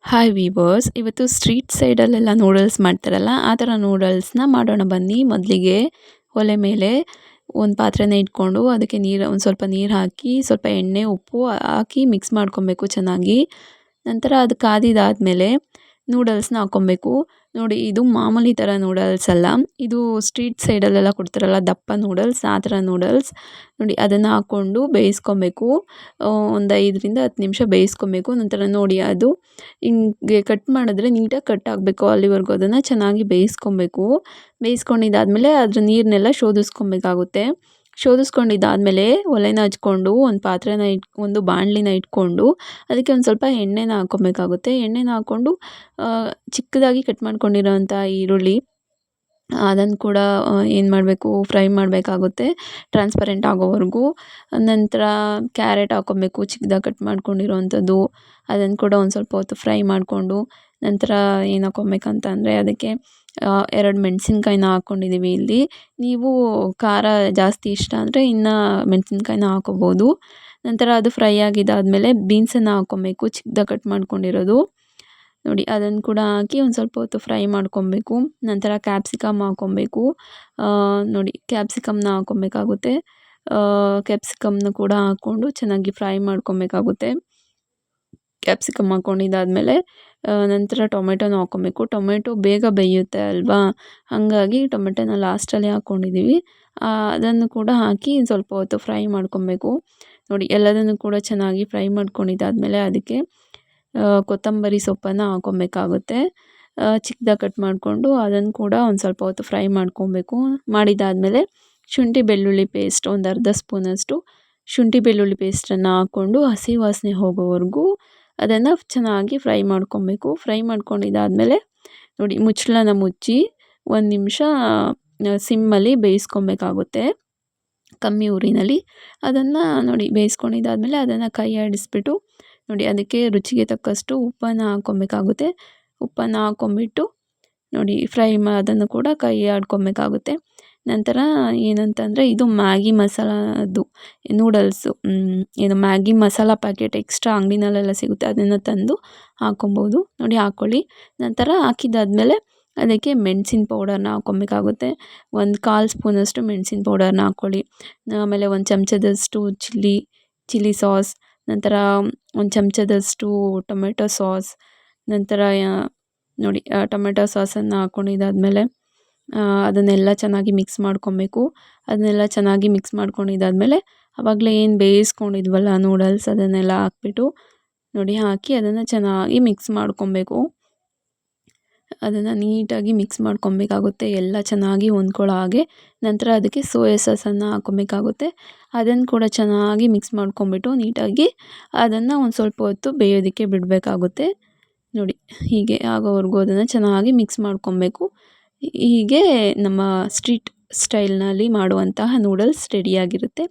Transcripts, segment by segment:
Hi viewers, ಇವತ್ತು street ಸೈಡಲ್ಲೆಲ್ಲ noodles ಮಾಡ್ತಾರಲ್ಲ, ಆ ಥರ ನೂಡಲ್ಸ್ನ ಮಾಡೋಣ ಬನ್ನಿ. ಮೊದಲಿಗೆ ಒಲೆ ಮೇಲೆ ಒಂದು ಪಾತ್ರೆನ ಇಟ್ಕೊಂಡು ಅದಕ್ಕೆ ಒಂದು ಸ್ವಲ್ಪ ನೀರು ಹಾಕಿ, ಸ್ವಲ್ಪ ಎಣ್ಣೆ ಉಪ್ಪು ಹಾಕಿ ಮಿಕ್ಸ್ ಮಾಡ್ಕೊಬೇಕು ಚೆನ್ನಾಗಿ. ನಂತರ ಅದು ಕಾದಿದ್ದಾದಮೇಲೆ ನೂಡಲ್ಸ್ನ ಹಾಕ್ಕೊಬೇಕು. ನೋಡಿ, ಇದು ಮಾಮೂಲಿ ಥರ ನೂಡಲ್ಸ್ ಅಲ್ಲ, ಇದು ಸ್ಟ್ರೀಟ್ ಸೈಡಲ್ಲೆಲ್ಲ ಕೊಡ್ತಾರಲ್ಲ ದಪ್ಪ ನೂಡಲ್ಸ್, ಆ ಥರ ನೂಡಲ್ಸ್. ನೋಡಿ, ಅದನ್ನು ಹಾಕ್ಕೊಂಡು ಬೇಯಿಸ್ಕೊಬೇಕು. ಒಂದು 5ರಿಂದ 10 ನಿಮಿಷ ಬೇಯಿಸ್ಕೊಬೇಕು. ನಂತರ ನೋಡಿ, ಅದು ಹಿಂಗೆ ಕಟ್ ಮಾಡಿದ್ರೆ ನೀಟಾಗಿ ಕಟ್ ಆಗಬೇಕು. ಅಲ್ಲಿವರೆಗೂ ಅದನ್ನು ಚೆನ್ನಾಗಿ ಬೇಯಿಸ್ಕೊಬೇಕು. ಬೇಯಿಸ್ಕೊಂಡಿದ್ದಾದಮೇಲೆ ಅದ್ರ ನೀರನ್ನೆಲ್ಲ ಶೋಧಿಸ್ಕೊಬೇಕಾಗುತ್ತೆ. ಶೋಧಿಸ್ಕೊಂಡಿದ್ದಾದಮೇಲೆ ಒಲೆನ ಹಚ್ಕೊಂಡು ಒಂದು ಬಾಣಲಿನ ಇಟ್ಕೊಂಡು ಅದಕ್ಕೆ ಒಂದು ಸ್ವಲ್ಪ ಎಣ್ಣೆನ ಹಾಕ್ಕೊಬೇಕಾಗುತ್ತೆ. ಎಣ್ಣೆನ ಹಾಕ್ಕೊಂಡು ಚಿಕ್ಕದಾಗಿ ಕಟ್ ಮಾಡ್ಕೊಂಡಿರೋಂಥ ಈರುಳ್ಳಿ ಅದನ್ನು ಕೂಡ ಏನು ಮಾಡಬೇಕು, ಫ್ರೈ ಮಾಡಬೇಕಾಗುತ್ತೆ ಟ್ರಾನ್ಸ್ಪರೆಂಟ್ ಆಗೋವರೆಗೂ. ನಂತರ ಕ್ಯಾರೆಟ್ ಹಾಕ್ಕೊಬೇಕು, ಚಿಕ್ಕದಾಗಿ ಕಟ್ ಮಾಡ್ಕೊಂಡಿರೋವಂಥದ್ದು. ಅದನ್ನು ಕೂಡ ಒಂದು ಸ್ವಲ್ಪ ಹೊತ್ತು ಫ್ರೈ ಮಾಡಿಕೊಂಡು ನಂತರ ಏನು ಹಾಕ್ಕೊಬೇಕಂತ ಅಂದರೆ ಅದಕ್ಕೆ 2 ಮೆಣಸಿನ್ಕಾಯಿನ ಹಾಕ್ಕೊಂಡಿದ್ದೀವಿ ಇಲ್ಲಿ. ನೀವು ಖಾರ ಜಾಸ್ತಿ ಇಷ್ಟ ಅಂದರೆ ಇನ್ನು ಮೆಣಸಿನ್ಕಾಯಿನ ಹಾಕ್ಕೊಬೋದು. ನಂತರ ಅದು ಫ್ರೈ ಆಗಿದ್ದಾದಮೇಲೆ ಬೀನ್ಸನ್ನು ಹಾಕ್ಕೊಬೇಕು, ಚಿಕ್ಕದಾಗಿ ಕಟ್ ಮಾಡ್ಕೊಂಡಿರೋದು. ನೋಡಿ, ಅದನ್ನು ಕೂಡ ಹಾಕಿ ಒಂದು ಸ್ವಲ್ಪ ಹೊತ್ತು ಫ್ರೈ ಮಾಡ್ಕೊಬೇಕು. ನಂತರ ಕ್ಯಾಪ್ಸಿಕಮ್ ಹಾಕ್ಕೊಬೇಕು. ನೋಡಿ, ಕ್ಯಾಪ್ಸಿಕಮ್ನ ಹಾಕ್ಕೊಬೇಕಾಗುತ್ತೆ. ಕ್ಯಾಪ್ಸಿಕಮ್ನ ಕೂಡ ಹಾಕ್ಕೊಂಡು ಚೆನ್ನಾಗಿ ಫ್ರೈ ಮಾಡ್ಕೊಬೇಕಾಗುತ್ತೆ. ಕ್ಯಾಪ್ಸಿಕಮ್ ಹಾಕ್ಕೊಂಡಿದ್ದಾದಮೇಲೆ ನಂತರ ಟೊಮೆಟೊನ ಹಾಕ್ಕೊಬೇಕು. ಟೊಮೆಟೊ ಬೇಗ ಬೇಯುತ್ತೆ ಅಲ್ವಾ, ಹಾಗಾಗಿ ಟೊಮೆಟೊನ ಲಾಸ್ಟಲ್ಲಿ ಹಾಕ್ಕೊಂಡಿದ್ದೀವಿ. ಅದನ್ನು ಕೂಡ ಹಾಕಿ ಸ್ವಲ್ಪ ಹೊತ್ತು ಫ್ರೈ ಮಾಡ್ಕೊಬೇಕು. ನೋಡಿ, ಎಲ್ಲದನ್ನು ಕೂಡ ಚೆನ್ನಾಗಿ ಫ್ರೈ ಮಾಡ್ಕೊಂಡಿದ್ದಾದಮೇಲೆ ಅದಕ್ಕೆ ಕೊತ್ತಂಬರಿ ಸೊಪ್ಪನ್ನು ಹಾಕ್ಕೊಬೇಕಾಗುತ್ತೆ. ಚಿಕ್ಕದಾಗಿ ಕಟ್ ಮಾಡಿಕೊಂಡು ಅದನ್ನು ಕೂಡ ಒಂದು ಸ್ವಲ್ಪ ಹೊತ್ತು ಫ್ರೈ ಮಾಡ್ಕೊಬೇಕು. ಮಾಡಿದ್ದಾದಮೇಲೆ ಶುಂಠಿ ಬೆಳ್ಳುಳ್ಳಿ ಪೇಸ್ಟ್ ಒಂದು ಅರ್ಧ ಸ್ಪೂನಷ್ಟು ಶುಂಠಿ ಬೆಳ್ಳುಳ್ಳಿ ಪೇಸ್ಟನ್ನು ಹಾಕ್ಕೊಂಡು ಹಸಿ ವಾಸನೆ ಹೋಗೋವರೆಗೂ ಅದನ್ನು ಚೆನ್ನಾಗಿ ಫ್ರೈ ಮಾಡ್ಕೊಬೇಕು. ಫ್ರೈ ಮಾಡ್ಕೊಂಡಿದ್ದಾದಮೇಲೆ ನೋಡಿ, ಮುಚ್ಚಳನ ಮುಚ್ಚಿ 1 ನಿಮಿಷ ಸಿಮ್ಮಲ್ಲಿ ಬೇಯಿಸ್ಕೊಬೇಕಾಗುತ್ತೆ, ಕಮ್ಮಿ ಉರಿನಲ್ಲಿ. ಅದನ್ನು ನೋಡಿ ಬೇಯಿಸ್ಕೊಂಡಿದ್ದಾದಮೇಲೆ ಅದನ್ನು ಕೈ ಆಡಿಸ್ಬಿಟ್ಟು ನೋಡಿ ಅದಕ್ಕೆ ರುಚಿಗೆ ತಕ್ಕಷ್ಟು ಉಪ್ಪನ್ನು ಹಾಕ್ಕೊಬೇಕಾಗುತ್ತೆ. ಉಪ್ಪನ್ನು ಹಾಕ್ಕೊಂಬಿಟ್ಟು ನೋಡಿ ಅದನ್ನು ಕೂಡ ಕೈ ಆಡ್ಕೊಬೇಕಾಗುತ್ತೆ. ನಂತರ ಏನಂತಂದರೆ ಇದು ಮ್ಯಾಗಿ ಮಸಾಲದ್ದು ನೂಡಲ್ಸು, ಏನು ಮ್ಯಾಗಿ ಮಸಾಲ ಪ್ಯಾಕೆಟ್ ಎಕ್ಸ್ಟ್ರಾ ಅಂಗಡಿನಲ್ಲೆಲ್ಲ ಸಿಗುತ್ತೆ, ಅದನ್ನು ತಂದು ಹಾಕ್ಕೊಬೋದು. ನೋಡಿ, ಹಾಕ್ಕೊಳ್ಳಿ. ನಂತರ ಹಾಕಿದ್ದಾದಮೇಲೆ ಅದಕ್ಕೆ ಮೆಣಸಿನ ಪೌಡರ್ನ ಹಾಕ್ಕೊಬೇಕಾಗುತ್ತೆ. 1/4 ಸ್ಪೂನಷ್ಟು ಮೆಣಸಿನ ಪೌಡರ್ನ ಹಾಕ್ಕೊಳ್ಳಿ. ಆಮೇಲೆ 1 ಚಮಚದಷ್ಟು ಚಿಲ್ಲಿ ಸಾಸ್, ನಂತರ 1 ಚಮಚದಷ್ಟು ಟೊಮೆಟೊ ಸಾಸ್. ನಂತರ ನೋಡಿ, ಟೊಮೆಟೊ ಸಾಸನ್ನು ಹಾಕ್ಕೊಂಡಿದ್ದಾದಮೇಲೆ ಅದನ್ನೆಲ್ಲ ಚೆನ್ನಾಗಿ ಮಿಕ್ಸ್ ಮಾಡ್ಕೊಬೇಕು. ಅದನ್ನೆಲ್ಲ ಚೆನ್ನಾಗಿ ಮಿಕ್ಸ್ ಮಾಡ್ಕೊಂಡಿದ್ದಾದಮೇಲೆ ಆವಾಗಲೇ ಏನು ಬೇಯಿಸ್ಕೊಂಡಿದ್ವಲ್ಲ ನೂಡಲ್ಸ್, ಅದನ್ನೆಲ್ಲ ಹಾಕ್ಬಿಟ್ಟು ನೋಡಿ ಹಾಕಿ ಅದನ್ನು ಚೆನ್ನಾಗಿ ಮಿಕ್ಸ್ ಮಾಡ್ಕೊಬೇಕು. ಅದನ್ನು ನೀಟಾಗಿ ಮಿಕ್ಸ್ ಮಾಡ್ಕೊಬೇಕಾಗುತ್ತೆ, ಎಲ್ಲ ಚೆನ್ನಾಗಿ ಹೊಂದ್ಕೊಳ್ಳೋ ಹಾಗೆ. ನಂತರ ಅದಕ್ಕೆ ಸೋಯಾ ಸಾಸನ್ನು ಹಾಕ್ಕೊಬೇಕಾಗುತ್ತೆ. ಅದನ್ನು ಕೂಡ ಚೆನ್ನಾಗಿ ಮಿಕ್ಸ್ ಮಾಡ್ಕೊಂಬಿಟ್ಟು ನೀಟಾಗಿ ಅದನ್ನು ಒಂದು ಸ್ವಲ್ಪ ಹೊತ್ತು ಬೇಯೋದಕ್ಕೆ ಬಿಡಬೇಕಾಗುತ್ತೆ. ನೋಡಿ, ಹೀಗೆ ಆಗೋವರೆಗೂ ಅದನ್ನು ಚೆನ್ನಾಗಿ ಮಿಕ್ಸ್ ಮಾಡ್ಕೊಬೇಕು. ಹೀಗೆ ನಮ್ಮ ಸ್ಟ್ರೀಟ್ ಸ್ಟೈಲ್ನಲ್ಲಿ ಮಾಡುವಂತಹ ನೂಡಲ್ಸ್ ರೆಡಿಯಾಗಿರುತ್ತೆ.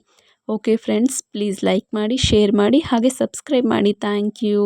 ಓಕೆ ಫ್ರೆಂಡ್ಸ್, ಪ್ಲೀಸ್ ಲೈಕ್ ಮಾಡಿ, ಶೇರ್ ಮಾಡಿ, ಹಾಗೆ ಸಬ್ಸ್ಕ್ರೈಬ್ ಮಾಡಿ. Thank you.